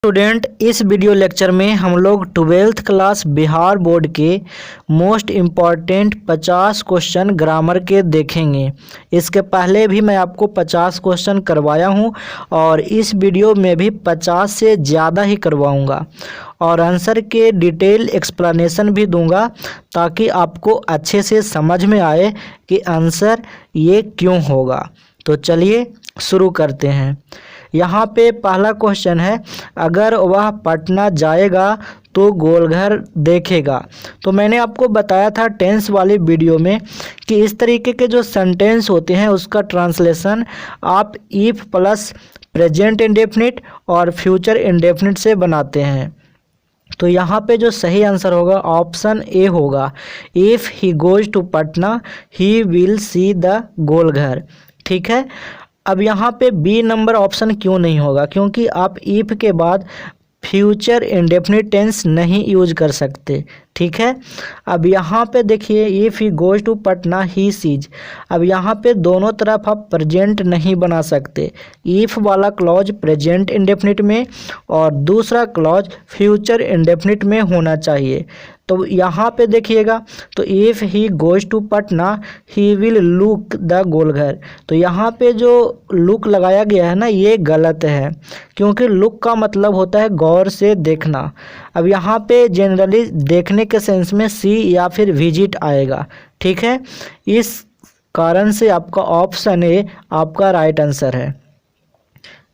Student, इस video lecture में हम लोग 12th क्लास बिहार बोर्ड के मोस्ट इम्पॉर्टेंट 50 क्वेश्चन ग्रामर के देखेंगे। इसके पहले भी मैं आपको 50 क्वेश्चन करवाया हूं और इस वीडियो में भी 50 से ज़्यादा ही करवाऊंगा और आंसर के डिटेल एक्सप्लेनेशन भी दूंगा ताकि आपको अच्छे से समझ में आए कि आंसर ये क्यों होगा। तो चलिए शुरू करते हैं। यहाँ पे पहला क्वेश्चन है, अगर वह पटना जाएगा तो गोलघर देखेगा। तो मैंने आपको बताया था टेंस वाली वीडियो में कि इस तरीके के जो सेंटेंस होते हैं उसका ट्रांसलेशन आप इफ प्लस प्रेजेंट इंडेफिनिट और फ्यूचर इंडेफिनिट से बनाते हैं। तो यहाँ पे जो सही आंसर होगा ऑप्शन ए होगा, if he goes to Patna he will see the Golghar. ठीक है। अब यहाँ पे बी नंबर ऑप्शन क्यों नहीं होगा, क्योंकि आप इफ के बाद फ्यूचर इंडेफिनिट टेंस नहीं यूज कर सकते। ठीक है। अब यहाँ पे देखिए, if he goes to Patna he sees. अब यहाँ पे दोनों तरफ आप प्रेजेंट नहीं बना सकते। इफ़ वाला क्लॉज प्रेजेंट इंडेफिनिट में और दूसरा क्लॉज फ्यूचर इंडेफिनिट में होना चाहिए। तो यहाँ पे देखिएगा, तो if he goes to Patna he will look the Golghar. तो यहाँ पे जो लुक लगाया गया है ना, ये गलत है, क्योंकि लुक का मतलब होता है गौर से देखना। अब यहाँ पे जनरली देखने के सेंस में सी या फिर विजिट आएगा। ठीक है। इस कारण से आपका ऑप्शन ए आपका राइट आंसर है।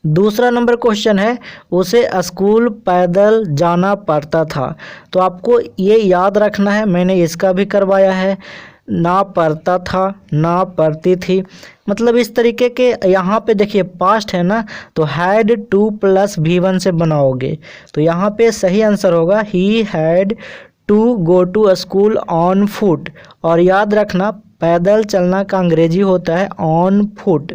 दूसरा नंबर क्वेश्चन है, उसे स्कूल पैदल जाना पड़ता था। तो आपको ये याद रखना है, मैंने इसका भी करवाया है, ना पड़ता था ना पड़ती थी। मतलब इस तरीके के यहाँ पे देखिए पास्ट है ना, तो हैड टू प्लस V1 से बनाओगे। तो यहाँ पे सही आंसर होगा he had to go to school on foot. और याद रखना पैदल चलना का अंग्रेजी होता है ऑन फुट।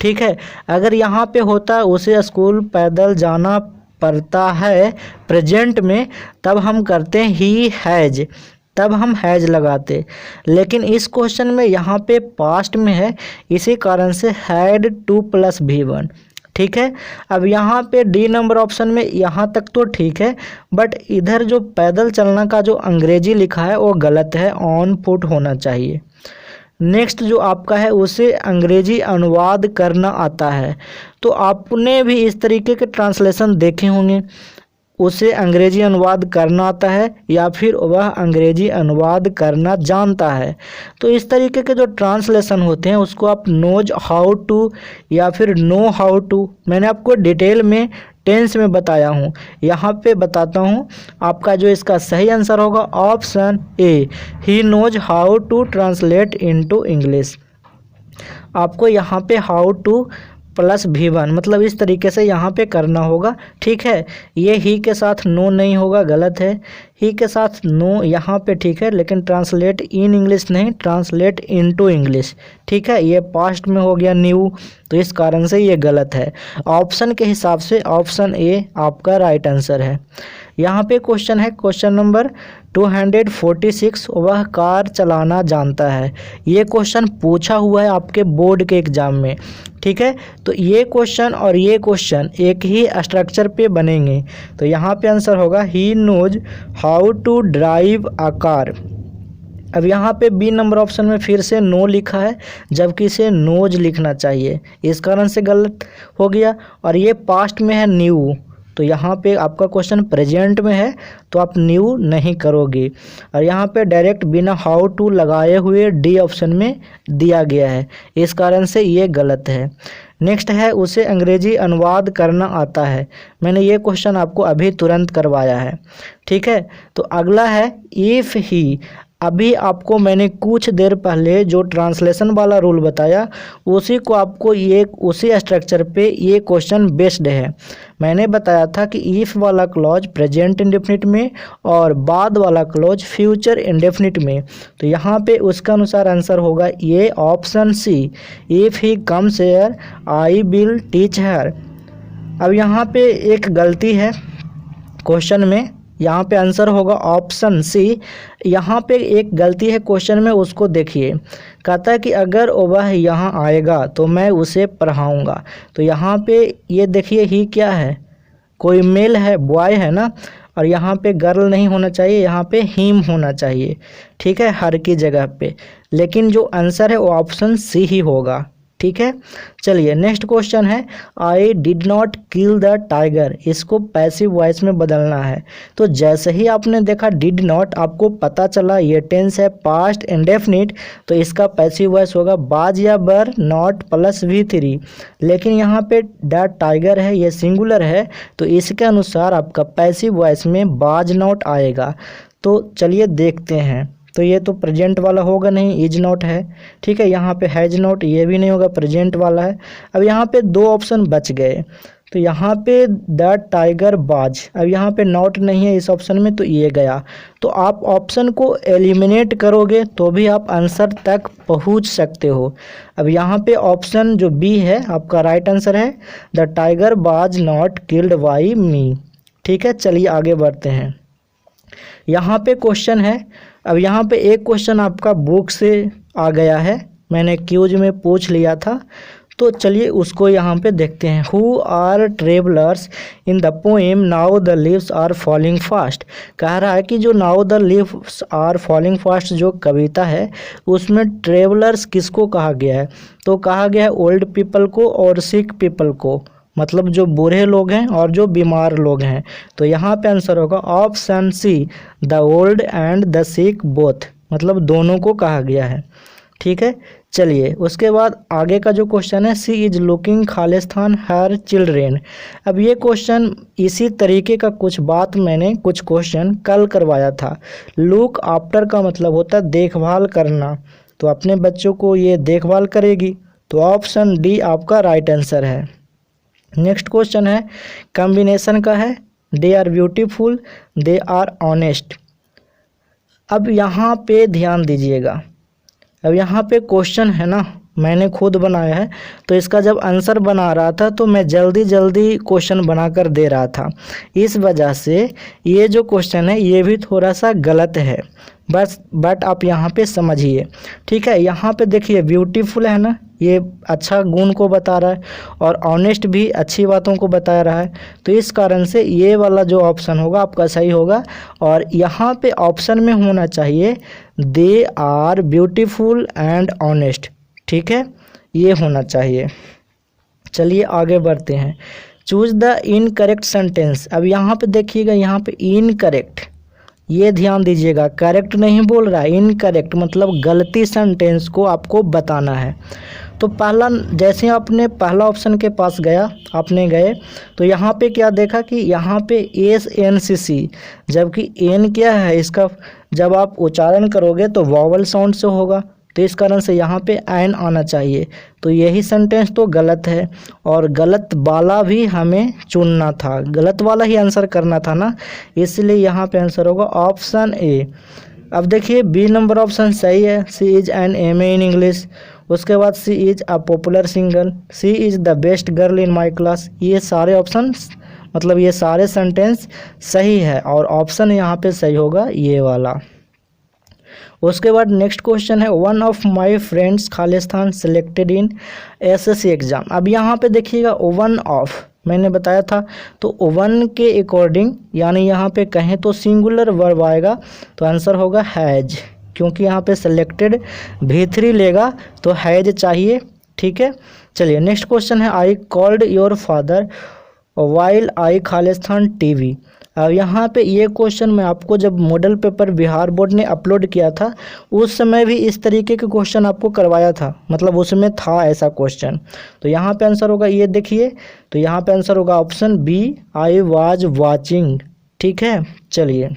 ठीक है। अगर यहाँ पे होता है उसे स्कूल पैदल जाना पड़ता है प्रेजेंट में, तब हम करते हैं ही हैज, तब हम हैज लगाते। लेकिन इस क्वेश्चन में यहाँ पे पास्ट में है, इसी कारण से हैड टू प्लस V1। ठीक है। अब यहाँ पे डी नंबर ऑप्शन में यहाँ तक तो ठीक है, बट इधर जो पैदल चलना का जो अंग्रेजी लिखा है वो गलत है, ऑन फुट होना चाहिए। नेक्स्ट जो आपका है, उसे अंग्रेजी अनुवाद करना आता है। तो आपने भी इस तरीके के ट्रांसलेशन देखे होंगे, उसे अंग्रेजी अनुवाद करना आता है या फिर वह अंग्रेजी अनुवाद करना जानता है। तो इस तरीके के जो ट्रांसलेशन होते हैं उसको आप नोज हाउ टू या फिर नो हाउ टू, मैंने आपको डिटेल में टेंस में बताया हूँ, यहाँ पे बताता हूँ। आपका जो इसका सही आंसर होगा option A, he knows how to translate into English. आपको यहाँ पे हाउ टू प्लस V1 मतलब इस तरीके से यहाँ पे करना होगा। ठीक है। ये ही के साथ नो नहीं होगा, गलत है। ही के साथ नो यहाँ पे ठीक है, लेकिन ट्रांसलेट इन इंग्लिश नहीं, ट्रांसलेट इनटू इंग्लिश। ठीक है। ये पास्ट में हो गया न्यू, तो इस कारण से ये गलत है। ऑप्शन के हिसाब से ऑप्शन ए आपका राइट आंसर है। यहाँ पे क्वेश्चन है, क्वेश्चन नंबर 246, वह कार चलाना जानता है। ये क्वेश्चन पूछा हुआ है आपके बोर्ड के एग्जाम में। ठीक है। तो ये क्वेश्चन और ये क्वेश्चन एक ही स्ट्रक्चर पे बनेंगे। तो यहाँ पे आंसर होगा he knows how to drive a car. अब यहाँ पे बी नंबर ऑप्शन में फिर से नो लिखा है, जबकि इसे नोज लिखना चाहिए, इस कारण से गलत हो गया। और ये पास्ट में है न्यू, तो यहाँ पे आपका क्वेश्चन प्रेजेंट में है, तो आप न्यू नहीं करोगे। और यहाँ पे डायरेक्ट बिना हाउ टू लगाए हुए डी ऑप्शन में दिया गया है, इस कारण से ये गलत है। नेक्स्ट है, उसे अंग्रेजी अनुवाद करना आता है। मैंने ये क्वेश्चन आपको अभी तुरंत करवाया है। ठीक है। तो अगला है इफ़ ही। अभी आपको मैंने कुछ देर पहले जो ट्रांसलेशन वाला रूल बताया, उसी को आपको ये उसी स्ट्रक्चर पे ये क्वेश्चन बेस्ड है। मैंने बताया था कि इफ़ वाला क्लॉज प्रेजेंट इंडेफिनिट में और बाद वाला क्लॉज फ्यूचर इंडेफिनिट में। तो यहाँ पे उसका अनुसार आंसर होगा ये option C, if he comes here I will teach her. अब यहाँ पे एक गलती है क्वेश्चन में, यहाँ पे आंसर होगा ऑप्शन सी। यहाँ पे एक गलती है क्वेश्चन में, उसको देखिए। कहता है कि अगर वह यहाँ आएगा तो मैं उसे पढ़ाऊँगा। तो यहाँ पे ये देखिए ही क्या है, कोई मेल है, बॉय है ना, और यहाँ पे गर्ल नहीं होना चाहिए, यहाँ पे हिम होना चाहिए, ठीक है, हर की जगह पे। लेकिन जो आंसर है वो ऑप्शन सी ही होगा, ठीक है। चलिए नेक्स्ट क्वेश्चन है, आई did not kill the tiger, इसको पैसिव वॉइस में बदलना है। तो जैसे ही आपने देखा डिड नॉट, आपको पता चला ये टेंस है पास्ट इंडेफिनिट, तो इसका पैसिव वॉइस होगा बाज या बर नॉट प्लस V3। लेकिन यहाँ पे द टाइगर है, ये सिंगुलर है, तो इसके अनुसार आपका पैसिव वॉइस में बाज नॉट आएगा। तो चलिए देखते हैं। तो ये तो प्रेजेंट वाला होगा नहीं, इज नॉट है, ठीक है। यहाँ पे हैज नॉट, ये भी नहीं होगा, प्रेजेंट वाला है। अब यहाँ पे दो ऑप्शन बच गए, तो यहाँ पे द टाइगर बाज, अब यहाँ पे नॉट नहीं है इस ऑप्शन में, तो ये गया। तो आप ऑप्शन को एलिमिनेट करोगे तो भी आप आंसर तक पहुँच सकते हो। अब यहाँ पे ऑप्शन जो बी है आपका राइट आंसर है, the tiger was not killed by me, ठीक है। चलिए आगे बढ़ते हैं। यहाँ पे क्वेश्चन है, अब यहाँ पे एक क्वेश्चन आपका बुक से आ गया है, मैंने क्यूज में पूछ लिया था, तो चलिए उसको यहाँ पे देखते हैं। Who are travellers in the poem now the leaves are falling fast, कह रहा है कि जो now the leaves are falling fast जो कविता है उसमें ट्रेवलर्स किसको कहा गया है, तो कहा गया है ओल्ड पीपल को और सिक पीपल को, मतलब जो बूढ़े लोग हैं और जो बीमार लोग हैं। तो यहाँ पे आंसर होगा option C, the old and the sick both, मतलब दोनों को कहा गया है, ठीक है। चलिए उसके बाद आगे का जो क्वेश्चन है, she is looking Khalistan her children. अब ये क्वेश्चन इसी तरीके का कुछ बात मैंने कुछ क्वेश्चन कल करवाया था। लुक आफ्टर का मतलब होता है देखभाल करना, तो अपने बच्चों को ये देखभाल करेगी, तो ऑप्शन डी आपका राइट आंसर है। नेक्स्ट क्वेश्चन है, कॉम्बिनेशन का है, they are beautiful, they are honest. अब यहाँ पे ध्यान दीजिएगा, अब यहाँ पे क्वेश्चन है ना, मैंने खुद बनाया है, तो इसका जब आंसर बना रहा था तो मैं जल्दी जल्दी क्वेश्चन बनाकर दे रहा था, इस वजह से ये जो क्वेश्चन है ये भी थोड़ा सा गलत है, बट आप यहाँ पे समझिए, ठीक है। यहाँ पे देखिए ब्यूटीफुल है ना, ये अच्छा गुण को बता रहा है, और ऑनेस्ट भी अच्छी बातों को बता रहा है, तो इस कारण से ये वाला जो ऑप्शन होगा आपका सही होगा। और यहाँ पे ऑप्शन में होना चाहिए they are beautiful and honest, ठीक है, ये होना चाहिए। चलिए आगे बढ़ते हैं। Choose the incorrect sentence. अब यहाँ पे देखिएगा, यहाँ पे इनकरेक्ट, ये ध्यान दीजिएगा, करेक्ट नहीं बोल रहा है, इनकरेक्ट मतलब गलती सेंटेंस को आपको बताना है। तो पहला, जैसे आपने पहला ऑप्शन के पास आपने गए, तो यहाँ पे क्या देखा कि यहाँ पे SNCC, जबकि एन क्या है इसका, जब आप उच्चारण करोगे तो वॉवल साउंड से होगा, तो इस कारण से यहाँ पे एन आना चाहिए, तो यही सेंटेंस तो गलत है, और गलत वाला भी हमें चुनना था, गलत वाला ही आंसर करना था ना, इसलिए यहाँ पे आंसर होगा ऑप्शन ए। अब देखिए बी नंबर ऑप्शन सही है, she is an MA in English. उसके बाद she is a popular singer, she is the best girl in my class. ये सारे ऑप्शन मतलब ये सारे सेंटेंस सही है, और ऑप्शन यहाँ पे सही होगा ये वाला। उसके बाद नेक्स्ट क्वेश्चन है, one of my friends Khalistan selected in SSC exam. अब यहाँ पे देखिएगा वन ऑफ मैंने बताया था, तो वन के अकॉर्डिंग यानी यहाँ पे कहें तो सिंगुलर वर्ब आएगा, तो आंसर होगा हैज, क्योंकि यहाँ पे सेलेक्टेड V3 लेगा तो हैज चाहिए, ठीक है। चलिए नेक्स्ट क्वेश्चन है, I called your father while I Khalistan TV। अब यहाँ पे ये क्वेश्चन मैं आपको जब मॉडल पेपर बिहार बोर्ड ने अपलोड किया था उस समय भी इस तरीके के क्वेश्चन आपको करवाया था, मतलब उसमें था ऐसा क्वेश्चन। तो यहाँ पे आंसर होगा ये देखिए, तो यहाँ पे आंसर होगा option B, I was watching, ठीक है। चलिए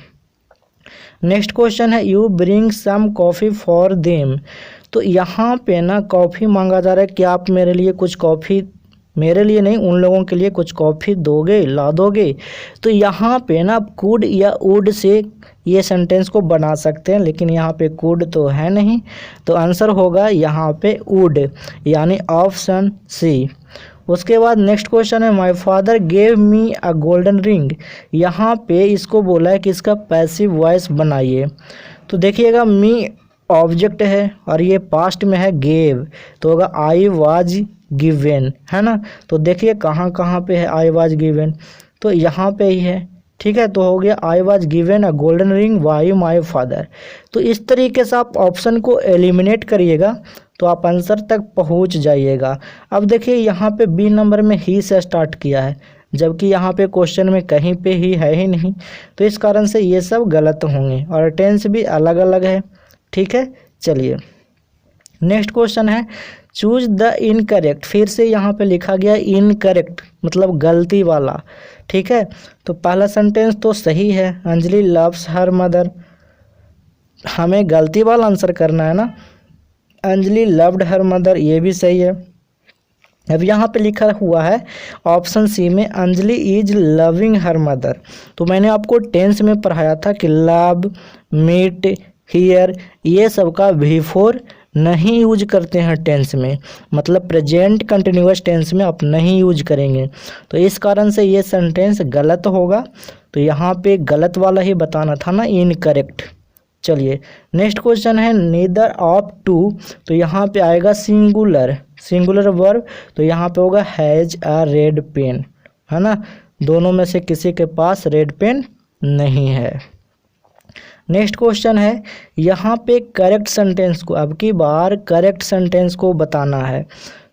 नेक्स्ट क्वेश्चन है, you bring some coffee for them. तो यहाँ पे ना कॉफ़ी मांगा जा रहा है कि आप मेरे लिए कुछ कॉफ़ी, मेरे लिए नहीं उन लोगों के लिए कुछ कॉफ़ी दोगे, ला दोगे। तो यहाँ पे ना आप कुड या वुड से ये सेंटेंस को बना सकते हैं, लेकिन यहाँ पे कुड तो है नहीं, तो आंसर होगा यहाँ पे वुड, यानी ऑप्शन सी। उसके बाद नेक्स्ट क्वेश्चन है, my father gave me a golden ring. यहाँ पे इसको बोला है कि इसका पैसिव वॉइस बनाइए। तो देखिएगा मी ऑब्जेक्ट है और ये पास्ट में है गेव, तो होगा आई वाज गिवन, है ना। तो देखिए कहाँ कहाँ पे है आई वाज गिवन, तो यहाँ पे ही है, ठीक है। तो हो गया I was given a golden ring bye my father. तो इस तरीके से आप ऑप्शन को एलिमिनेट करिएगा तो आप आंसर तक पहुंच जाइएगा। अब देखिए यहाँ पे बी नंबर में ही से स्टार्ट किया है, जबकि यहाँ पे क्वेश्चन में कहीं पे ही है ही नहीं, तो इस कारण से ये सब गलत होंगे और टेंस भी अलग अलग है, ठीक है। चलिए नेक्स्ट क्वेश्चन है चूज द इनकरेक्ट। फिर से यहाँ पे लिखा गया इनकरेक्ट मतलब गलती वाला, ठीक है। तो पहला सेंटेंस तो सही है, अंजलि लव्स हर मदर, हमें गलती वाला आंसर करना है ना। अंजलि लव्ड हर मदर, ये भी सही है। अब यहाँ पे लिखा हुआ है ऑप्शन सी में Anjali is loving her mother. तो मैंने आपको टेंस में पढ़ाया था कि लव, मीट, हियर ये सब का बिफोर नहीं यूज करते हैं टेंस में, मतलब प्रेजेंट कंटिन्यूअस टेंस में आप नहीं यूज करेंगे, तो इस कारण से ये सेंटेंस गलत होगा। तो यहाँ पे गलत वाला ही बताना था ना, इनकरेक्ट। चलिए नेक्स्ट क्वेश्चन है नीदर ऑफ टू। तो यहाँ पे आएगा सिंगुलर, सिंगुलर वर्ब, तो यहाँ पे होगा हैज अ रेड पेन, है ना। दोनों में से किसी के पास रेड पेन नहीं है। नेक्स्ट क्वेश्चन है यहाँ पे करेक्ट सेंटेंस को, अब की बार करेक्ट सेंटेंस को बताना है।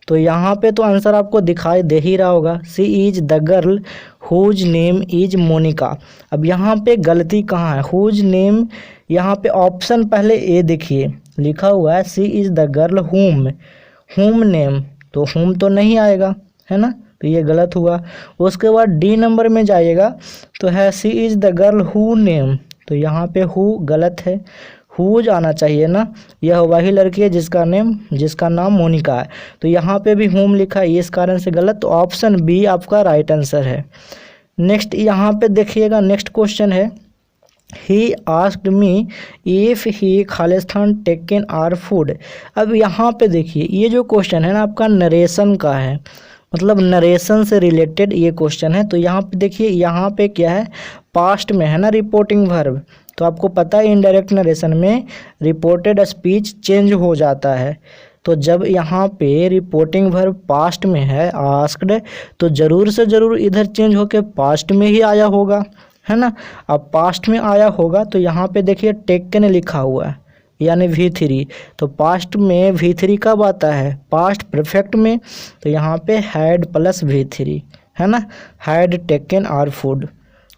तो यहाँ पे तो आंसर आपको दिखाई दे ही रहा होगा, she is the girl whose name is Monica. अब यहाँ पे गलती कहाँ है, हुज नेम, यहाँ पे ऑप्शन पहले ए देखिए लिखा हुआ है सी इज द गर्ल हुम, हुम नेम, तो हुम तो नहीं आएगा, है ना, तो ये गलत हुआ। उसके बाद डी नंबर में जाइएगा तो है she is the girl who name, तो यहाँ पे हु गलत है, हुज आना चाहिए ना, यह वही लड़की है जिसका नाम मोनिका है, तो यहाँ पे भी हुम लिखा है, इस कारण से गलत। तो ऑप्शन बी आपका राइट आंसर है। नेक्स्ट यहाँ पे देखिएगा नेक्स्ट क्वेश्चन है he asked me if he खालिस्तान टेकन आर फूड। अब यहाँ पे देखिए ये जो क्वेश्चन है ना आपका नरेशन का है, मतलब नरेशन से रिलेटेड ये क्वेश्चन है। तो यहाँ पे देखिए यहाँ पे क्या है, पास्ट में है ना रिपोर्टिंग वर्ब, तो आपको पता है इनडायरेक्ट नरेशन में रिपोर्टेड स्पीच चेंज हो जाता है। तो जब यहाँ पे रिपोर्टिंग वर्ब पास्ट में है आस्क्ड, तो ज़रूर से ज़रूर इधर चेंज होके पास्ट में ही आया होगा, है ना। अब पास्ट में आया होगा तो यहाँ पे देखिए टेकन लिखा हुआ है यानी V3, तो पास्ट में V3 कब आता है, पास्ट परफेक्ट में, तो यहाँ पे हैड प्लस V3, है ना, had taken our food.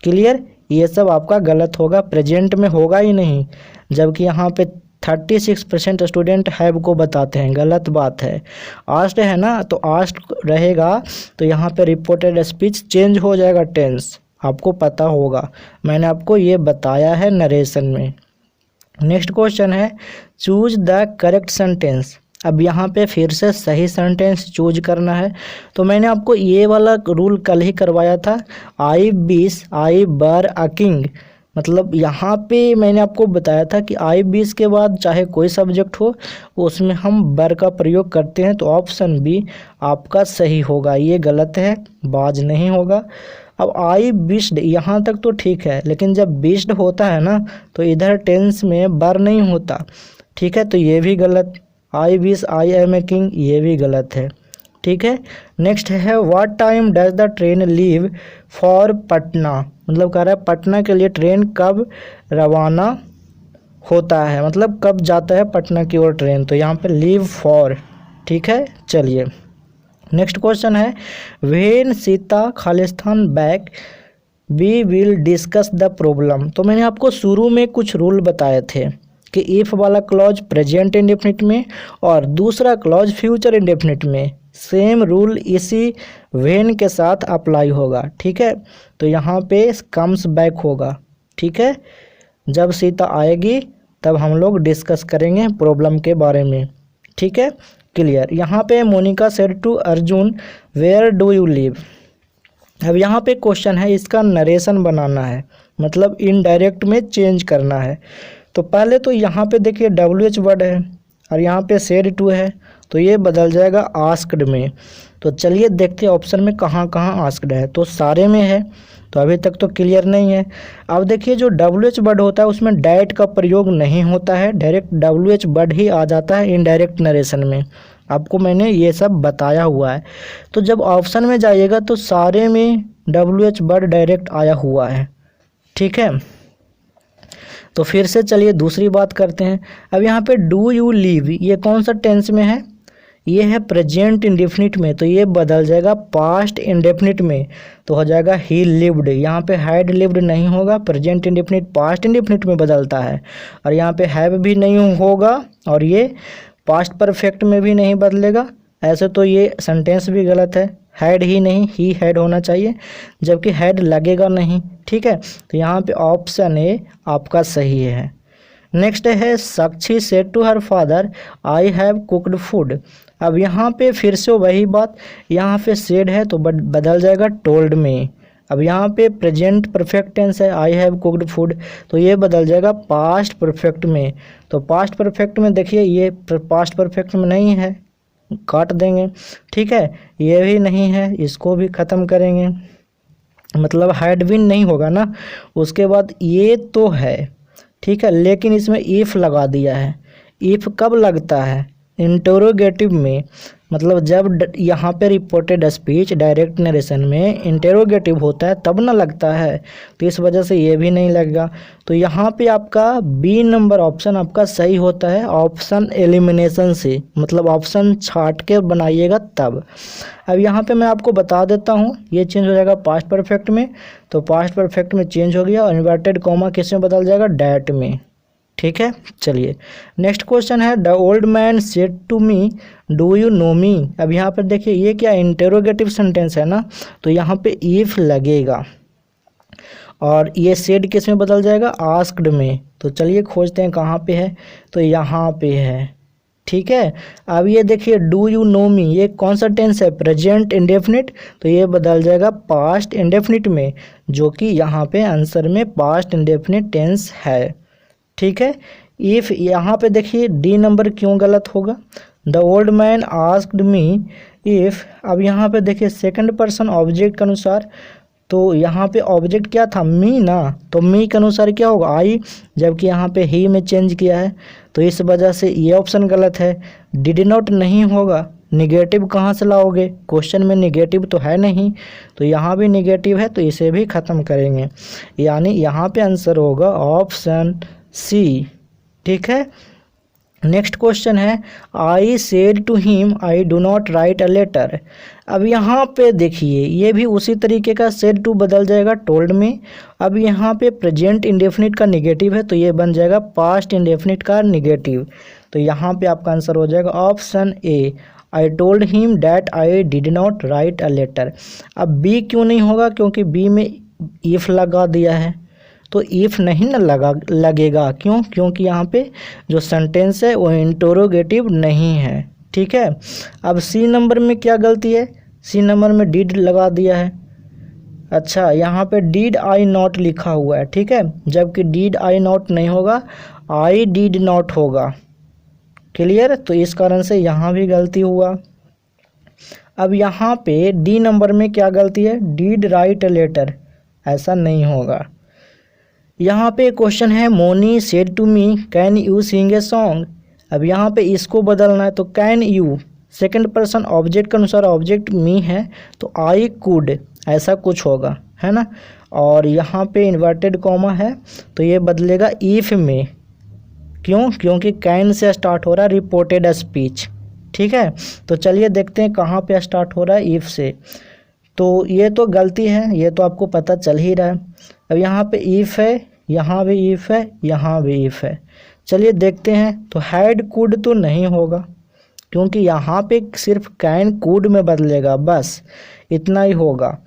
Clear, ये सब आपका गलत होगा, प्रेजेंट में होगा ही नहीं, जबकि यहाँ पे 36% स्टूडेंट हैव को बताते हैं, गलत बात है। आस्ट है ना, तो आस्ट रहेगा तो यहाँ पे रिपोर्टेड स्पीच चेंज हो जाएगा टेंस, आपको पता होगा, मैंने आपको ये बताया है नरेशन में। नेक्स्ट क्वेश्चन है चूज द करेक्ट सेंटेंस। अब यहाँ पे फिर से सही सेंटेंस चूज करना है। तो मैंने आपको ये वाला रूल कल ही करवाया था, आई बीस आई बर अ किंग, मतलब यहाँ पे मैंने आपको बताया था कि आई बीस के बाद चाहे कोई सब्जेक्ट हो उसमें हम बर का प्रयोग करते हैं, तो ऑप्शन बी आपका सही होगा, ये गलत है, बाज नहीं होगा। अब आई बिस्ड यहाँ तक तो ठीक है, लेकिन जब बिस्ड होता है ना तो इधर टेंस में बर नहीं होता, ठीक है, तो ये भी गलत। I wish I am a king, ये भी गलत है, ठीक है। नेक्स्ट है what time does the train leave for Patna, मतलब कह रहा है पटना के लिए ट्रेन कब रवाना होता है, मतलब कब जाता है पटना की ओर ट्रेन, तो यहाँ पे लीव फॉर, ठीक है। चलिए नेक्स्ट क्वेश्चन है व्हेन सीता खालिस्तान back we will discuss the problem. तो मैंने आपको शुरू में कुछ रूल बताए थे कि इफ़ वाला क्लॉज प्रेजेंट इंडेफिनिट में और दूसरा क्लॉज फ्यूचर इंडेफिनिट में, सेम रूल इसी व्हेन के साथ अप्लाई होगा, ठीक है। तो यहाँ पे कम्स बैक होगा, ठीक है, जब सीता आएगी तब हम लोग डिस्कस करेंगे प्रॉब्लम के बारे में, ठीक है। क्लियर। यहाँ पे Monica said to Arjun where do you live. अब यहाँ पे क्वेश्चन है इसका नरेशन बनाना है, मतलब इनडायरेक्ट में चेंज करना है। तो पहले तो यहाँ पे देखिए WH वर्ड है और यहाँ पे सेड टू है, तो ये बदल जाएगा आस्क्ड में। तो चलिए देखते हैं ऑप्शन में कहाँ कहाँ आस्क्ड है, तो सारे में है, तो अभी तक तो क्लियर नहीं है। अब देखिए जो WH वर्ड होता है उसमें डैट का प्रयोग नहीं होता है, डायरेक्ट WH वर्ड ही आ जाता है इनडायरेक्ट नरेशन में, आपको मैंने ये सब बताया हुआ है। तो जब ऑप्शन में जाइएगा तो सारे में WH वर्ड डायरेक्ट आया हुआ है, ठीक है। तो फिर से चलिए दूसरी बात करते हैं। अब यहाँ पे डू यू लिव, ये कौन सा टेंस में है? ये है प्रेजेंट इंडेफिनिट में, तो ये बदल जाएगा पास्ट इंडेफिनिट में, तो हो जाएगा ही लिव्ड। यहाँ पे हैड लिव्ड नहीं होगा, प्रेजेंट इंडेफिनिट पास्ट इंडेफिनिट में बदलता है। और यहाँ पे हैव भी नहीं होगा, और ये पास्ट परफेक्ट में भी नहीं बदलेगा। ऐसे तो ये सेंटेंस भी गलत है, हैड ही नहीं ही हैड होना चाहिए, जबकि हैड लगेगा नहीं, ठीक है। तो यहाँ पे ऑप्शन ए आपका सही है। नेक्स्ट है Sakshi said to her father I have cooked food. अब यहाँ पे फिर से वही बात, यहाँ पे सेड है तो बदल जाएगा टोल्ड में। अब यहाँ पे प्रेजेंट परफेक्ट टेंस है आई हैव कुकड फूड, तो ये बदल जाएगा पास्ट परफेक्ट में। तो पास्ट परफेक्ट में देखिए ये पास्ट परफेक्ट में नहीं है, काट देंगे, ठीक है। ये भी नहीं है, इसको भी ख़त्म करेंगे, मतलब हैड भी नहीं होगा ना। उसके बाद ये तो है, ठीक है, लेकिन इसमें इफ़ लगा दिया है। इफ़ कब लगता है? इंटरोगेटिव में, मतलब जब यहाँ पे रिपोर्टेड स्पीच डायरेक्ट नरेशन में इंटरोगेटिव होता है तब ना लगता है, तो इस वजह से ये भी नहीं लगेगा। तो यहाँ पे आपका बी नंबर ऑप्शन आपका सही होता है, ऑप्शन एलिमिनेशन से, मतलब ऑप्शन छाट के बनाइएगा तब। अब यहाँ पे मैं आपको बता देता हूँ, ये चेंज हो जाएगा पास्ट परफेक्ट में, तो पास्ट परफेक्ट में चेंज हो गया, और इन्वर्टेड कॉमा किस में बदल जाएगा? डैट में, ठीक है। चलिए नेक्स्ट क्वेश्चन है the old man said to me do you know me. अब यहाँ पर देखिए ये क्या इंटेरोगेटिव सेंटेंस है ना, तो यहाँ पे इफ लगेगा, और ये सेड किस में बदल जाएगा? आस्क्ड में। तो चलिए खोजते हैं कहाँ पे है, तो यहाँ पे है, ठीक है। अब ये देखिए डू यू नो मी, ये कौन सा टेंस है? प्रेजेंट इंडेफिनिट, तो ये बदल जाएगा पास्ट इंडेफिनिट में, जो कि यहाँ पे आंसर में पास्ट इंडेफिनिट टेंस है, ठीक है। इफ़ यहाँ पे देखिए डी नंबर क्यों गलत होगा? The old man asked me if. अब यहाँ पे देखिए सेकंड पर्सन ऑब्जेक्ट के अनुसार, तो यहाँ पे ऑब्जेक्ट क्या था? मी ना, तो मी के अनुसार क्या होगा? आई, जबकि यहाँ पे ही में चेंज किया है, तो इस वजह से ये ऑप्शन गलत है। डिड नॉट नहीं होगा, निगेटिव कहाँ से लाओगे? क्वेश्चन में निगेटिव तो है नहीं, तो यहाँ भी निगेटिव है, तो इसे भी ख़त्म करेंगे, यानी यहाँ पे आंसर होगा ऑप्शन सी, ठीक है। नेक्स्ट क्वेश्चन है I said to him I do not write a letter. अब यहाँ पे देखिए ये भी उसी तरीके का सेड टू बदल जाएगा टोल्ड में। अब यहाँ पे प्रेजेंट इंडेफिनिट का निगेटिव है, तो ये बन जाएगा पास्ट इंडेफिनिट का निगेटिव, तो यहाँ पे आपका आंसर हो जाएगा option A I told him that I did not write a letter. अब बी क्यों नहीं होगा? क्योंकि बी में इफ़ लगा दिया है, तो इफ़ नहीं ना लगेगा, क्यों? क्योंकि यहाँ पे जो सेंटेंस है वो इंटरोगेटिव नहीं है, ठीक है। अब सी नंबर में क्या गलती है? सी नंबर में डिड लगा दिया है। अच्छा, यहाँ पे डिड आई नॉट लिखा हुआ है, ठीक है, जबकि डिड आई नॉट नहीं होगा, आई डिड नॉट होगा, क्लियर। तो इस कारण से यहाँ भी गलती हुआ। अब यहाँ पे डी नंबर में क्या गलती है? डिड राइट अ लेटर, ऐसा नहीं होगा। यहाँ पे क्वेश्चन है Moni said to me can you sing a song. अब यहाँ पे इसको बदलना है, तो can you second person object के अनुसार, ऑब्जेक्ट मी है तो आई कुड, ऐसा कुछ होगा, है ना। और यहाँ पे इन्वर्टेड कॉमा है, तो ये बदलेगा इफ में, क्यों? क्योंकि कैन से स्टार्ट हो रहा है रिपोर्टेड स्पीच, ठीक है। तो चलिए देखते हैं कहाँ पे स्टार्ट हो रहा है, इफ से। तो ये तो गलती है, ये तो आपको पता चल ही रहा है। अब यहाँ पे इफ़ है, यहाँ भी इफ़ है, यहाँ भी इफ़ है। चलिए देखते हैं, तो हैड कुड तो नहीं होगा, क्योंकि यहाँ पे सिर्फ कैन कुड में बदलेगा, बस इतना ही होगा।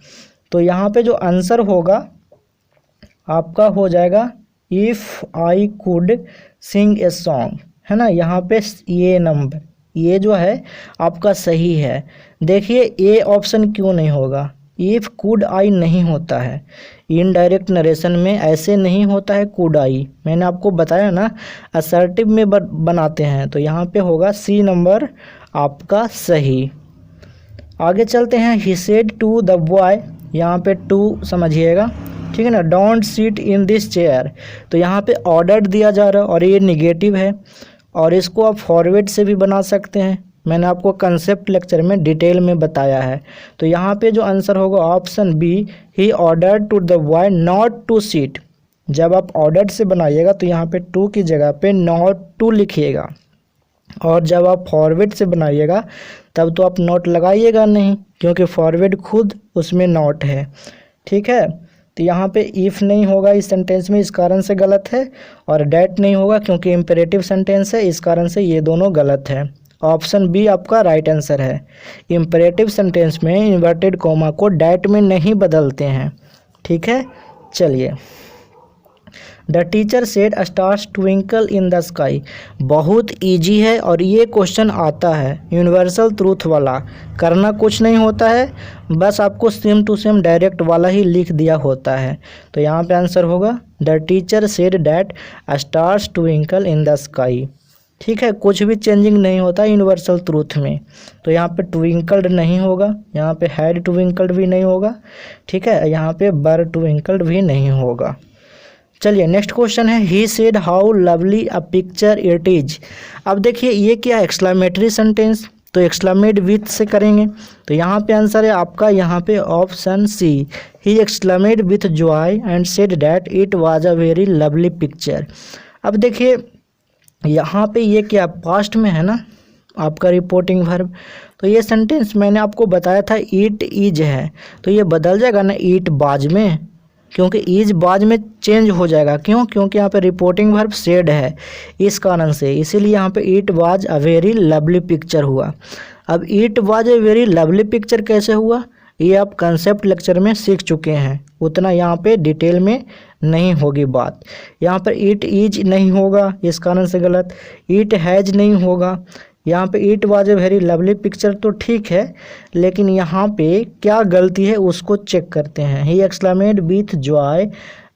तो यहाँ पे जो आंसर होगा आपका हो जाएगा if I could sing a song, है ना। यहाँ पे ये नंबर, ये जो है आपका सही है। देखिए ए ऑप्शन क्यों नहीं होगा? इफ़ कुड आई नहीं होता है, इनडायरेक्ट नरेशन में ऐसे नहीं होता है कुड आई, मैंने आपको बताया ना, असर्टिव में बनाते हैं। तो यहाँ पे होगा सी नंबर आपका सही। आगे चलते हैं, he said to the boy, यहाँ पे टू समझिएगा, ठीक है ना। Don't sit in this chair, तो यहाँ पे ऑर्डर दिया जा रहा है और ये निगेटिव है, और इसको आप फॉरवर्ड से भी बना सकते हैं, मैंने आपको कंसेप्ट लेक्चर में डिटेल में बताया है। तो यहाँ पे जो आंसर होगा option B, he ordered to the boy not to seat. जब आप ऑर्डर्ड से बनाइएगा तो यहाँ पे टू की जगह पे नॉट टू लिखिएगा, और जब आप फॉरवर्ड से बनाइएगा तब तो आप नॉट लगाइएगा नहीं, क्योंकि फॉरवर्ड खुद उसमें नॉट है। ठीक है, तो यहाँ पे इफ़ नहीं होगा इस सेंटेंस में, इस कारण से गलत है, और डैट नहीं होगा क्योंकि इम्पेरेटिव सेंटेंस है, इस कारण से ये दोनों गलत है। ऑप्शन बी आपका राइट आंसर है। इम्पेरेटिव सेंटेंस में इन्वर्टेड कॉमा को डैट में नहीं बदलते हैं। ठीक है, चलिए। The teacher said stars twinkle in the sky. बहुत इजी है और ये क्वेश्चन आता है यूनिवर्सल ट्रूथ वाला, करना कुछ नहीं होता है, बस आपको सेम टू सेम डायरेक्ट वाला ही लिख दिया होता है। तो यहाँ पे आंसर होगा the teacher said that stars twinkle in the sky. ठीक है, कुछ भी चेंजिंग नहीं होता यूनिवर्सल ट्रूथ में। तो यहाँ पे ट्विंकल्ड नहीं होगा, यहाँ पे हैड ट्विंकल्ड भी नहीं होगा। ठीक है, यहाँ पे बर ट्विंकल्ड भी नहीं होगा। चलिए नेक्स्ट क्वेश्चन है, he said how lovely a picture it is. अब देखिए ये क्या एक्सक्लेमेटरी सेंटेंस, तो एक्सक्लेमेट विथ से करेंगे। तो यहाँ पे आंसर है आपका यहाँ पे option C, he exclaimed with joy and said that it was a very lovely picture. अब देखिए यहाँ पे ये क्या पास्ट में है ना आपका रिपोर्टिंग वर्ब, तो ये सेंटेंस मैंने आपको बताया था इट इज है, तो ये बदल जाएगा ना इट बाज में, क्योंकि इज बाज में चेंज हो जाएगा। क्यों? क्योंकि यहाँ पे रिपोर्टिंग वर्ब सेड है, इस कारण से, इसीलिए यहाँ पे it was a very lovely picture हुआ। अब it was a very lovely picture कैसे हुआ, ये आप कंसेप्ट लेक्चर में सीख चुके हैं, उतना यहाँ पे डिटेल में नहीं होगी बात। यहाँ पर इट इज नहीं होगा, इस कारण से गलत। इट हैज नहीं होगा, यहाँ पे it was a very lovely picture तो ठीक है, लेकिन यहाँ पे क्या गलती है उसको चेक करते हैं। ही एक्सक्लेमेड विथ जॉय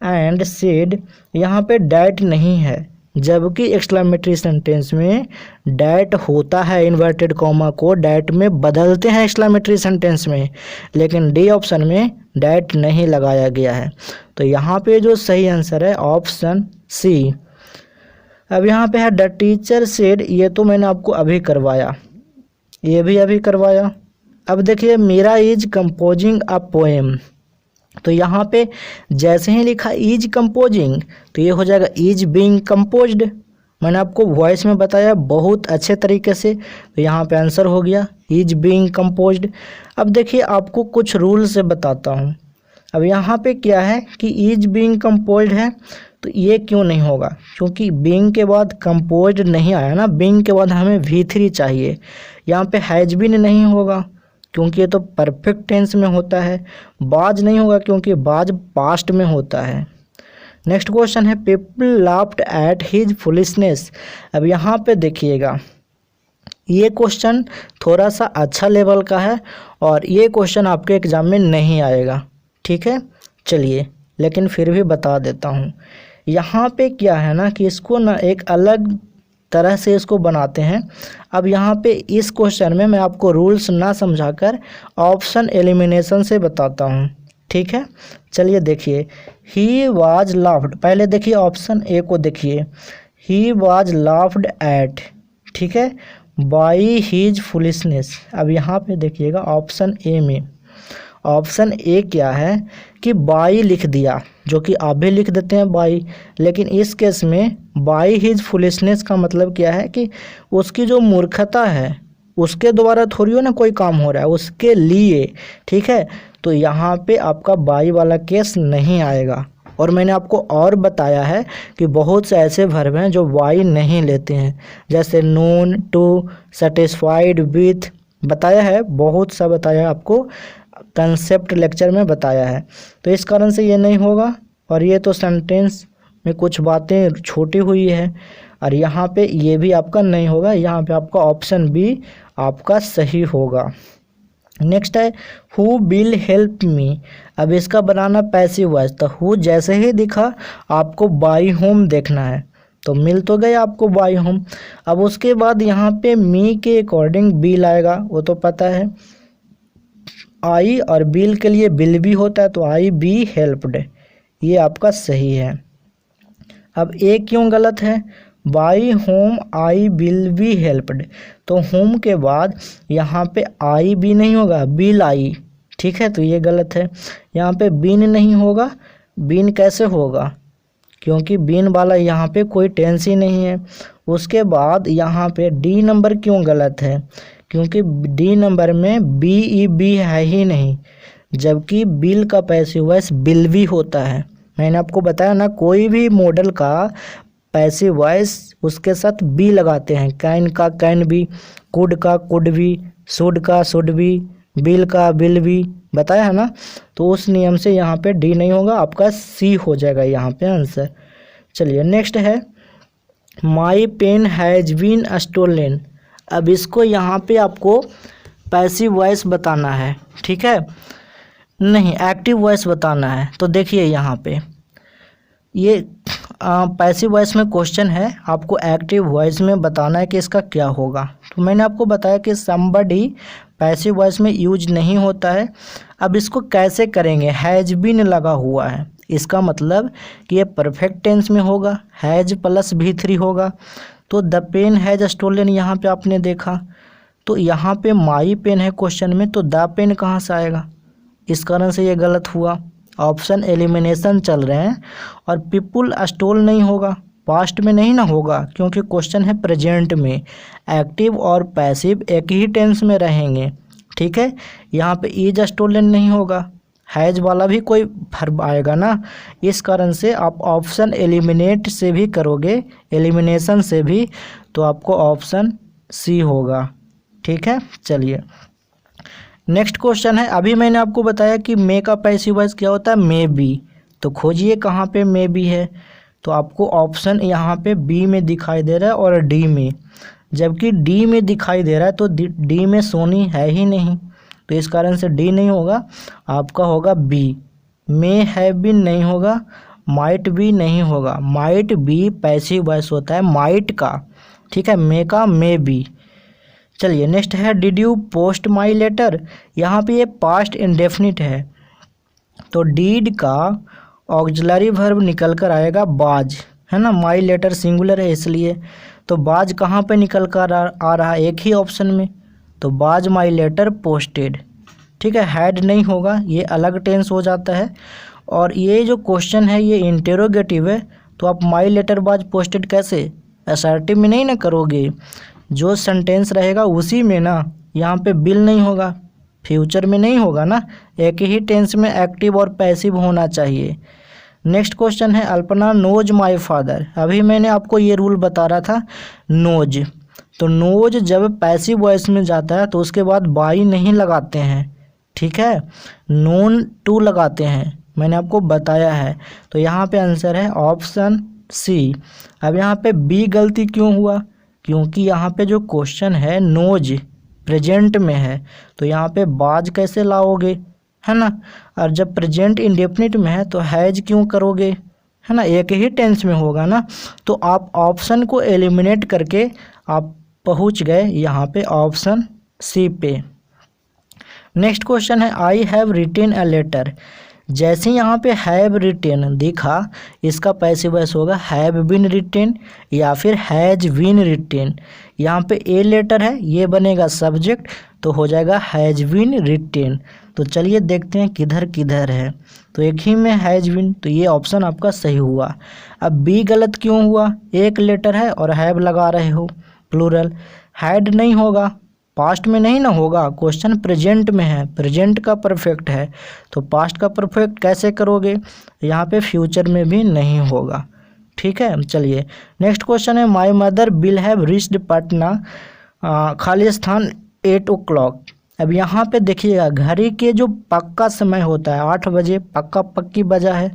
एंड सेड, यहाँ पे डैट नहीं है, जबकि एक्सक्लेमेटरी सेंटेंस में डैट होता है, इन्वर्टेड कॉमा को डैट में बदलते हैं एक्सक्लेमेटरी सेंटेंस में, लेकिन डी ऑप्शन में डैट नहीं लगाया गया है। तो यहाँ पे जो सही आंसर है ऑप्शन सी। अब यहाँ पे है द टीचर सेड, ये तो मैंने आपको अभी करवाया, ये भी अभी करवाया। अब देखिए Meera is composing a poem, तो यहाँ पे जैसे ही लिखा इज कंपोजिंग तो ये हो जाएगा इज बीइंग कंपोज्ड। मैंने आपको वॉइस में बताया बहुत अच्छे तरीके से, तो यहाँ पे आंसर हो गया इज बीइंग कंपोज्ड। अब देखिए आपको कुछ रूल से बताता हूँ। अब यहाँ पे क्या है कि इज बीइंग कंपोज्ड है, तो ये क्यों नहीं होगा, क्योंकि बीइंग के बाद कंपोज्ड नहीं आया ना, बीइंग के बाद हमें V3 चाहिए। यहाँ पे हैज बीन नहीं होगा क्योंकि ये तो परफेक्ट टेंस में होता है। बाज नहीं होगा क्योंकि बाज पास्ट में होता है। नेक्स्ट क्वेश्चन है people laughed at his foolishness. अब यहाँ पे देखिएगा ये क्वेश्चन थोड़ा सा अच्छा लेवल का है और ये क्वेश्चन आपके एग्जाम में नहीं आएगा। ठीक है, चलिए लेकिन फिर भी बता देता हूँ। यहाँ पे क्या है ना कि इसको ना एक अलग तरह से इसको बनाते हैं। अब यहाँ पे इस क्वेश्चन में मैं आपको रूल्स ना समझाकर ऑप्शन एलिमिनेशन से बताता हूँ। ठीक है, चलिए देखिए ही वाज लाफ्ड, पहले देखिए ऑप्शन ए को देखिए, ही वाज लाफ्ड एट, ठीक है, बाई हिज फुलिशनेस। अब यहाँ पे देखिएगा ऑप्शन ए में, ऑप्शन ए क्या है कि बाई लिख दिया, जो कि आप भी लिख देते हैं बाई, लेकिन इस केस में बाई हिज फुलिशनेस का मतलब क्या है कि उसकी जो मूर्खता है उसके द्वारा थोड़ी हो ना कोई काम हो रहा है, उसके लिए। ठीक है, तो यहाँ पे आपका बाई वाला केस नहीं आएगा। और मैंने आपको और बताया है कि बहुत से ऐसे वर्ब हैं जो वाई नहीं लेते हैं, जैसे नोन, टू, सेटिस्फाइड विथ, बताया है, बहुत सा बताया है आपको, कंसेप्ट लेक्चर में बताया है। तो इस कारण से ये नहीं होगा। और ये तो सेंटेंस में कुछ बातें छोटी हुई है, और यहाँ पे ये भी आपका नहीं होगा, यहाँ पे आपका ऑप्शन बी आपका सही होगा। नेक्स्ट है हु विल हेल्प मी। अब इसका बनाना पैसिव वॉइस, तो हु जैसे ही दिखा आपको बाई होम देखना है, तो मिल तो गया आपको बाई होम। अब उसके बाद यहाँ पे मी के अकॉर्डिंग बिल आएगा, वो तो पता है। आई और बिल के लिए बिल भी होता है, तो आई बी हेल्प्ड, ये आपका सही है। अब ए क्यों गलत है, by home I will be helped, तो होम के बाद यहाँ पे आई भी नहीं होगा, बिल आई, ठीक है, तो ये गलत है। यहाँ पे बीन नहीं होगा, बीन कैसे होगा, क्योंकि बीन वाला यहाँ पे कोई टेंस ही नहीं है। उसके बाद यहाँ पे डी नंबर क्यों गलत है, क्योंकि डी नंबर में बी ई बी है ही नहीं, जबकि बिल का पैसिव वॉइस बिल भी होता है। मैंने आपको बताया ना, कोई भी मॉडल का पैसिव वॉइस उसके साथ बी लगाते हैं, कैन का कैन भी, कुड का कुड भी, शुड का शुड भी, बिल का बिल भी, बताया है ना। तो उस नियम से यहाँ पे डी नहीं होगा, आपका सी हो जाएगा यहाँ पे आंसर। चलिए नेक्स्ट है my pen has been stolen. अब इसको यहाँ पे आपको पैसिव वॉइस बताना है, ठीक है, नहीं एक्टिव वॉइस बताना है। तो देखिए यहाँ पे ये पैसिव वॉइस में क्वेश्चन है, आपको एक्टिव वॉइस में बताना है कि इसका क्या होगा। तो मैंने आपको बताया कि समबडी पैसिव वॉइस में यूज नहीं होता है। अब इसको कैसे करेंगे, हैज़ बीन लगा हुआ है, इसका मतलब कि ये परफेक्ट टेंस में होगा, हैज़ प्लस V3 होगा। तो द पेन हैज़ स्टोलन यहाँ पे आपने देखा, तो यहाँ पे माई पेन है क्वेश्चन में, तो द पेन कहाँ से आएगा, इस कारण से ये गलत हुआ। ऑप्शन एलिमिनेशन चल रहे हैं। और पीपुल स्टोल नहीं होगा, पास्ट में नहीं ना होगा, क्योंकि क्वेश्चन है प्रेजेंट में, एक्टिव और पैसिव एक ही टेंस में रहेंगे, ठीक है। यहाँ पे इज स्टोलन नहीं होगा, हैज वाला भी कोई वर्ब आएगा ना, इस कारण से आप ऑप्शन एलिमिनेट से भी करोगे, एलिमिनेशन से भी, तो आपको ऑप्शन सी होगा, ठीक है। चलिए नेक्स्ट क्वेश्चन है, अभी मैंने आपको बताया कि मे का पैसिव वॉइस क्या होता है, मे बी, तो खोजिए कहाँ पे मे बी है। तो आपको ऑप्शन यहाँ पे बी में दिखाई दे रहा है और डी में, जबकि डी में दिखाई दे रहा है, तो डी में सोनी है ही नहीं, तो इस कारण से डी नहीं होगा, आपका होगा बी। मे हैव बीन नहीं होगा, माइट भी नहीं होगा, माइट बी पैसिव वॉइस होता है माइट का, ठीक है, मे का मे बी। चलिए नेक्स्ट है did you post my letter, यहाँ पे ये पास्ट इंडेफिनिट है, तो डीड का ऑक्सिलरी वर्ब निकल कर आएगा बाज, है ना, माई लेटर सिंगुलर है इसलिए, तो बाज कहाँ पे निकल कर आ रहा है, एक ही ऑप्शन में, तो बाज माई लेटर पोस्टेड, ठीक है। हैड नहीं होगा, ये अलग टेंस हो जाता है। और ये जो क्वेश्चन है ये इंटेरोगेटिव है, तो आप माई लेटर बाज पोस्टेड कैसे, असर्टिव में नहीं ना करोगे, जो सेंटेंस रहेगा उसी में ना, यहाँ पे बिल नहीं होगा, फ्यूचर में नहीं होगा ना, एक ही टेंस में एक्टिव और पैसिव होना चाहिए। नेक्स्ट क्वेश्चन है अल्पना नोज माय फादर, अभी मैंने आपको ये रूल बता रहा था नोज, तो नोज जब पैसिव वॉइस में जाता है तो उसके बाद बाई नहीं लगाते हैं, ठीक है, नोन टू लगाते हैं, मैंने आपको बताया है। तो यहाँ पे आंसर है ऑप्शन सी। अब यहाँ पे बी गलती क्यों हुआ, क्योंकि यहाँ पे जो क्वेश्चन है नोज प्रेजेंट में है, तो यहाँ पे बाज कैसे लाओगे, है ना, और जब प्रेजेंट इंडेफिनिट में है तो हैज क्यों करोगे, है ना, एक ही टेंस में होगा ना। तो आप ऑप्शन को एलिमिनेट करके आप पहुँच गए यहाँ पे ऑप्शन सी पे। नेक्स्ट क्वेश्चन है I have written a letter, जैसे यहाँ पे हैव रिटेन दिखा, इसका पैसिव वॉइस होगा हैव बीन रिटेन या फिर हैज बीन रिटेन। यहाँ पे ए लेटर है, ये बनेगा सब्जेक्ट, तो हो जाएगा हैज बीन रिटेन। तो चलिए देखते हैं किधर किधर है, तो एक ही में हैज बीन, तो ये ऑप्शन आपका सही हुआ। अब बी गलत क्यों हुआ, एक लेटर है और हैव लगा रहे हो प्लूरल, हैड नहीं होगा, पास्ट में नहीं ना होगा, क्वेश्चन प्रेजेंट में है, प्रेजेंट का परफेक्ट है, तो पास्ट का परफेक्ट कैसे करोगे, यहाँ पे फ्यूचर में भी नहीं होगा, ठीक है। चलिए नेक्स्ट क्वेश्चन है my mother will have reached Patna, खाली स्थान 8 o'clock। अब यहाँ पे देखिएगा घड़ी के जो पक्का समय होता है 8 बजे, पक्का पक्की बजा है,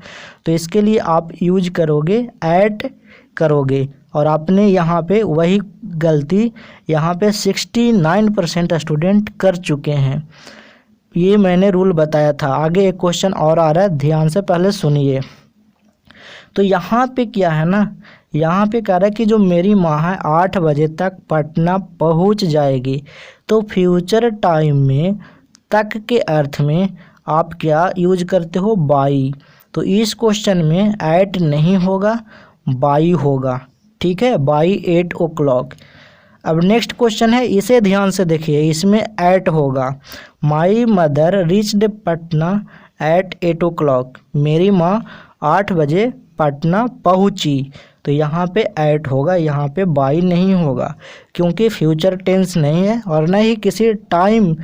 तो इसके लिए आप यूज करोगे एट करोगे, और आपने यहाँ पे वही गलती यहाँ पे 69% स्टूडेंट कर चुके हैं, ये मैंने रूल बताया था। आगे एक क्वेश्चन और आ रहा है, ध्यान से पहले सुनिए। तो यहाँ पे क्या है ना, यहाँ पे कह रहा है कि जो मेरी माँ है 8 बजे तक पटना पहुँच जाएगी, तो फ्यूचर टाइम में तक के अर्थ में आप क्या यूज करते हो, बाई, तो इस क्वेश्चन में एट नहीं होगा, बाई होगा, ठीक है, बाई 8 o'clock। अब नेक्स्ट क्वेश्चन है, इसे ध्यान से देखिए, इसमें एट होगा। My mother reached Patna at 8 o'clock। मेरी माँ 8 बजे पटना पहुँची। तो यहाँ पे एट होगा, यहाँ पे बाई नहीं होगा, क्योंकि फ्यूचर टेंस नहीं है और न ही किसी टाइम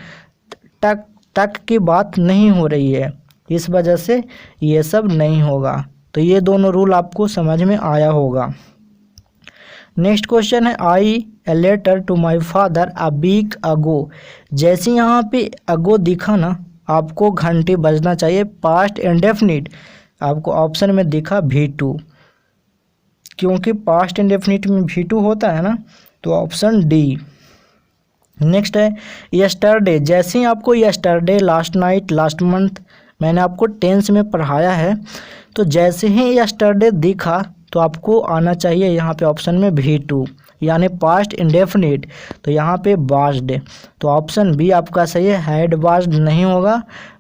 तक की बात नहीं हो रही है, इस वजह से ये सब नहीं होगा। तो ये दोनों रूल आपको समझ में आया होगा। नेक्स्ट क्वेश्चन है, I a letter to my father a week ago. जैसे यहाँ पे अगो दिखा ना, आपको घंटी बजना चाहिए पास्ट इंडेफिनिट। आपको ऑप्शन में दिखा V2, क्योंकि पास्ट इंडेफिनिट में V2 होता है ना, तो ऑप्शन डी। नेक्स्ट है यस्टरडे। जैसे ही आपको yesterday, last night, last month मैंने आपको टेंस में पढ़ाया है, तो जैसे ही यस्टरडे दिखा तो आपको आना चाहिए यहाँ पे ऑप्शन में V2, यानी पास्ट इंडेफिनिट। तो यहाँ पे वाज्ड, तो ऑप्शन बी आपका सही है। हैड वाज्ड नहीं होगा,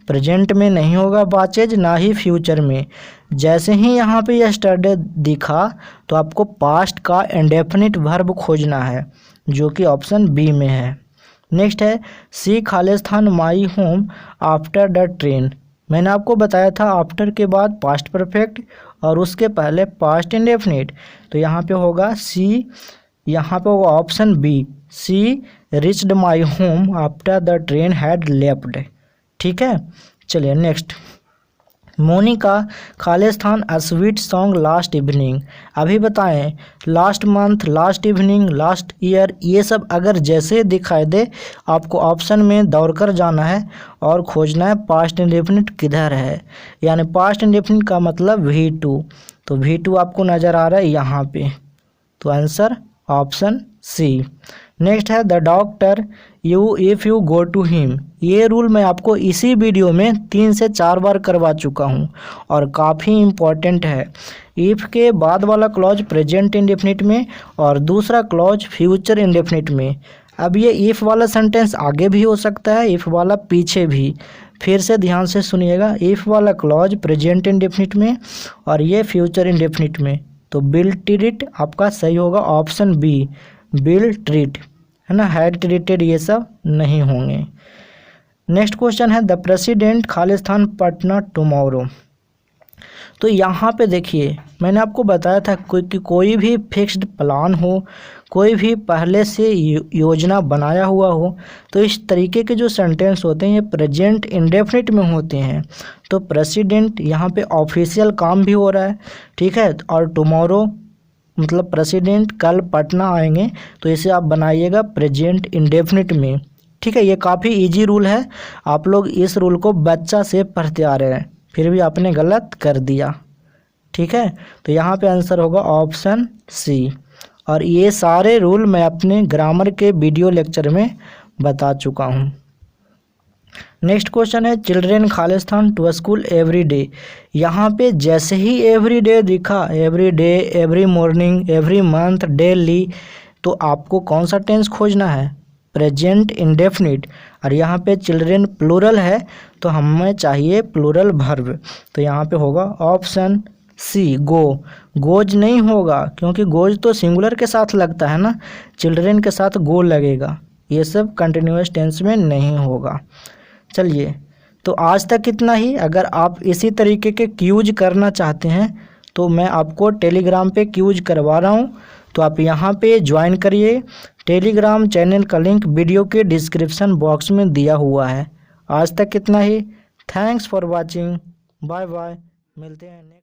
प्रेजेंट में नहीं होगा वाचेज, ना ही फ्यूचर में। जैसे ही यहाँ पे यस्टरडे दिखा तो आपको पास्ट का इंडेफिनिट वर्ब खोजना है, जो कि ऑप्शन बी में है। नेक्स्ट है she Khalistan my home after the train. मैंने आपको बताया था आफ्टर के बाद पास्ट परफेक्ट और उसके पहले पास्ट इंडेफिनिट। तो यहाँ पे होगा सी, यहाँ पे होगा option B, she reached my home after the train had left. ठीक है, चलिए नेक्स्ट। मोनिका खालिस्तान a sweet song last evening. अभी बताएं, last month, last evening, last year, ये सब अगर जैसे दिखाई दे, आपको ऑप्शन में दौड़कर जाना है और खोजना है पास्ट इंडेफिनिट किधर है। यानी पास्ट इंडेफिनिट का मतलब V2। तो V2 आपको नज़र आ रहा है यहाँ पे, तो आंसर ऑप्शन सी। नेक्स्ट है the doctor you if you go to him. ये रूल मैं आपको इसी वीडियो में 3 से 4 बार करवा चुका हूँ और काफ़ी इम्पॉर्टेंट है। इफ़ के बाद वाला क्लॉज प्रेजेंट इंडेफिनिट में और दूसरा क्लॉज फ्यूचर इंडेफिनिट में। अब ये इफ़ वाला सेंटेंस आगे भी हो सकता है, इफ़ वाला पीछे भी। फिर से ध्यान से सुनिएगा, इफ़ वाला क्लॉज प्रेजेंट इंडेफिनिट में और ये फ्यूचर इंडेफिनिट में। तो विल ट्रीट आपका सही होगा ऑप्शन बी, विल ट्रीट, है ना। हैड ट्रीटेड ये सब नहीं होंगे। नेक्स्ट क्वेश्चन है the president Khalistan Patna tomorrow. तो यहाँ पे देखिए, मैंने आपको बताया था कि कोई भी फिक्स्ड प्लान हो, कोई भी पहले से योजना बनाया हुआ हो, तो इस तरीके के जो सेंटेंस होते हैं ये प्रेजेंट इंडेफिनिट में होते हैं। तो प्रेसिडेंट यहाँ पे ऑफिशियल काम भी हो रहा है, ठीक है। और टुमारो मतलब प्रेसिडेंट कल पटना आएंगे, तो इसे आप बनाइएगा प्रेजेंट इंडेफिनिट में, ठीक है। ये काफ़ी इजी रूल है, आप लोग इस रूल को बच्चा से पढ़ते आ रहे हैं, फिर भी आपने गलत कर दिया, ठीक है। तो यहाँ पे आंसर होगा ऑप्शन सी। और ये सारे रूल मैं अपने ग्रामर के वीडियो लेक्चर में बता चुका हूँ। नेक्स्ट क्वेश्चन है चिल्ड्रेन खालिस्तान टू स्कूल एवरी डे। यहाँ पे जैसे ही एवरी डे दिखा, every day, every morning, every month, daily, तो आपको कौन सा टेंस खोजना है, प्रेजेंट इंडेफिनिट। और यहाँ पे चिल्ड्रेन प्लूरल है, तो हमें चाहिए प्लूरल वर्ब। तो यहाँ पे होगा ऑप्शन सी, गो। गोज नहीं होगा, क्योंकि गोज तो सिंगुलर के साथ लगता है ना, चिल्ड्रेन के साथ गो लगेगा, ये सब कंटिन्यूअस टेंस में नहीं होगा। चलिए, तो आज तक इतना ही। अगर आप इसी तरीके के क्यूज करना चाहते हैं तो मैं आपको टेलीग्राम पे क्यूज करवा रहा हूँ, तो आप यहाँ पे ज्वाइन करिए। टेलीग्राम चैनल का लिंक वीडियो के डिस्क्रिप्शन बॉक्स में दिया हुआ है। आज तक इतना ही। Thanks for watching, bye bye, मिलते हैं नेक्स्ट।